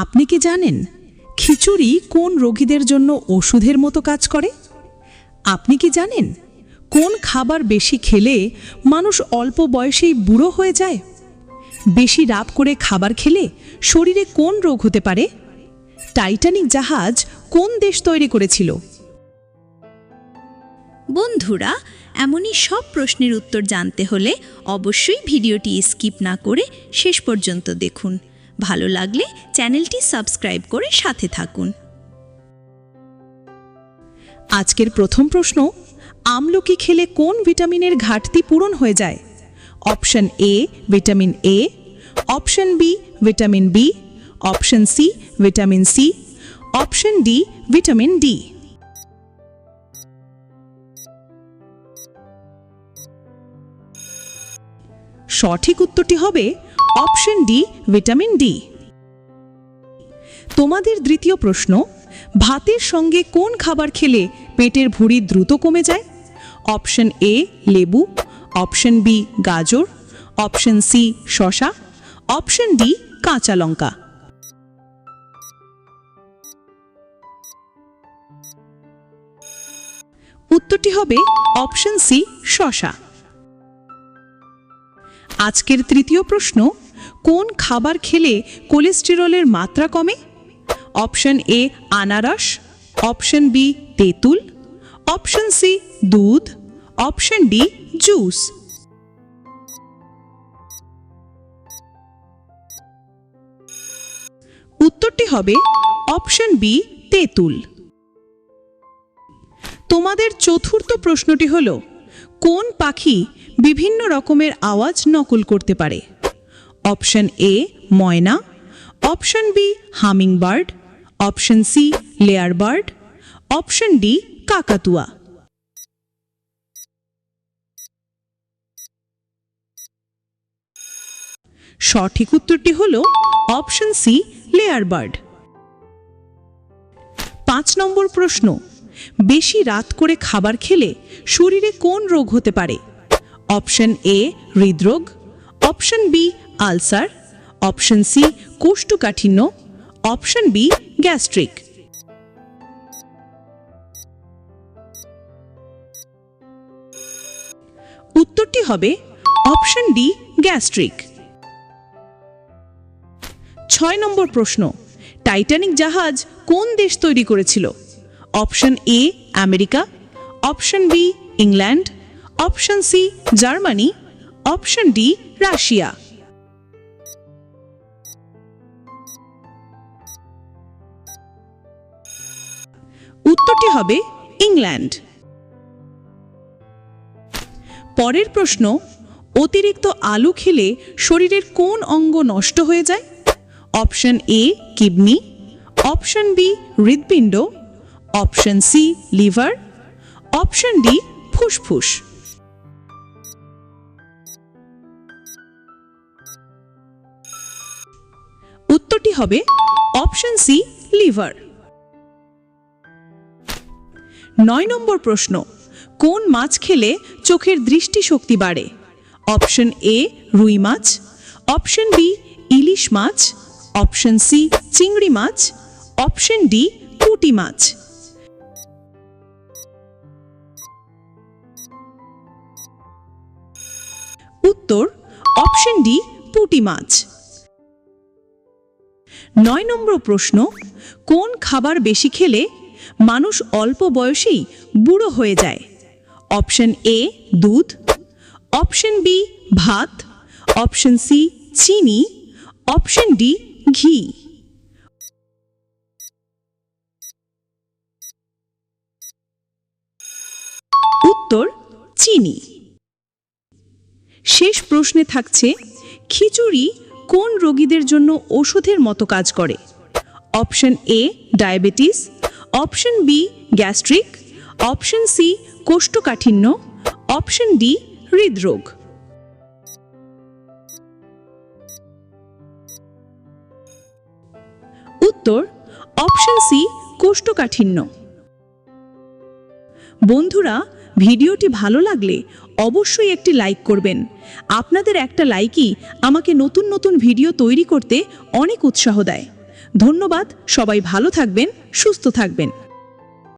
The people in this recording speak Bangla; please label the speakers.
Speaker 1: আপনি কি জানেন খিচুড়ি কোন রোগীদের জন্য ওষুধের মতো কাজ করে? আপনি কি জানেন কোন খাবার বেশি খেলে মানুষ অল্প বয়সেই বুড়ো হয়ে যায়? বেশি রাত করে খাবার খেলে শরীরে কোন রোগ হতে পারে? টাইটানিক জাহাজ কোন দেশ তৈরি করেছিল?
Speaker 2: বন্ধুরা, এমনই সব প্রশ্নের উত্তর জানতে হলে অবশ্যই ভিডিওটি স্কিপ না করে শেষ পর্যন্ত দেখুন। ভালো লাগলে চ্যানেলটি সাবস্ক্রাইব করে সাথে থাকুন।
Speaker 1: আজকের প্রথম প্রশ্ন, আমলকি খেলে কোন ভিটামিনের ঘাটতি পূরণ হয়ে যায়? Option A vitamin A, option B vitamin B, option C vitamin C, option D vitamin D. সঠিক উত্তরটি হবে অপশন ডি ভিটামিন ডি। তোমাদের দ্বিতীয় প্রশ্ন, ভাতের সঙ্গে কোন খাবার খেলে পেটের ভুঁড়ি দ্রুত কমে যায়? অপশন এ লেবু, অপশন বি গাজর, অপশন সি শসা, অপশন ডি কাঁচা লঙ্কা। উত্তরটি হবে অপশন সি শসা। আজকের তৃতীয় প্রশ্ন, কোন খাবার খেলে কোলেস্টেরলের মাত্রা কমে? অপশন এ আনারস, অপশন বি তেঁতুল, অপশন সি দুধ, অপশন ডি জুস। উত্তরটি হবে অপশন বি তেঁতুল। তোমাদের চতুর্থ প্রশ্নটি হল, কোন পাখি বিভিন্ন রকমের আওয়াজ নকল করতে পারে? অপশন এ ময়না, option B hummingbird, option C lyrebird, option D কাকাতুয়া। সঠিক উত্তরটি হল অপশন সি লেয়ার বার্ড। 5 নম্বর প্রশ্ন, বেশি রাত করে খাবার খেলে শরীরে কোন রোগ হতে পারে? অপশন এ হৃদরোগ, option B ulcer, option C কোষ্ঠকাঠিন্য, অপশন বি গ্যাস্ট্রিক। উত্তরটি হবে অপশন ডি গ্যাস্ট্রিক। 6 নম্বর প্রশ্ন, টাইটানিক জাহাজ কোন দেশ তৈরি করেছিল? Option A America, option B England, option C Germany, option D Russia. উত্তরটি হবে ইংল্যান্ড। পরের প্রশ্ন, অতিরিক্ত আলু খেলে শরীরের কোন অঙ্গ নষ্ট হয়ে যায়? Option A kidney, option B হৃৎপিণ্ড, option C liver, option D ফুসফুস। উত্তরটি হবে অপশন সি লিভার। 9 নম্বর প্রশ্ন, কোন মাছ খেলে চোখের দৃষ্টিশক্তি বাড়ে? অপশন এ রুই মাছ, অপশন বি ইলিশ মাছ, অপশন সি চিংড়ি মাছ, অপশন ডি পুঁটি মাছ। উত্তর অপশন ডি পুঁটি মাছ। 9 নম্বর প্রশ্ন, কোন খাবার বেশি খেলে মানুষ অল্প বয়সেই বুড়ো হয়ে যায়? অপশন এ দুধ, অপশন বি ভাত, অপশন সি চিনি, অপশন ডি ঘি। উত্তর চিনি। শেষ প্রশ্নে থাকছে, খিচুড়ি কোন রোগীদের জন্য ওষুধের মতো কাজ করে? Option A diabetes, option B gastric, option C কোষ্ঠকাঠিন্য, অপশন ডি হৃদরোগ। উত্তর অপশন সি কোষ্ঠকাঠিন্য। বন্ধুরা, ভিডিওটি ভালো লাগলে অবশ্যই একটি লাইক করবেন। আপনাদের একটা লাইকই আমাকে নতুন নতুন ভিডিও তৈরি করতে অনেক উৎসাহ দেয়। ধন্যবাদ, সবাই ভালো থাকবেন, সুস্থ থাকবেন।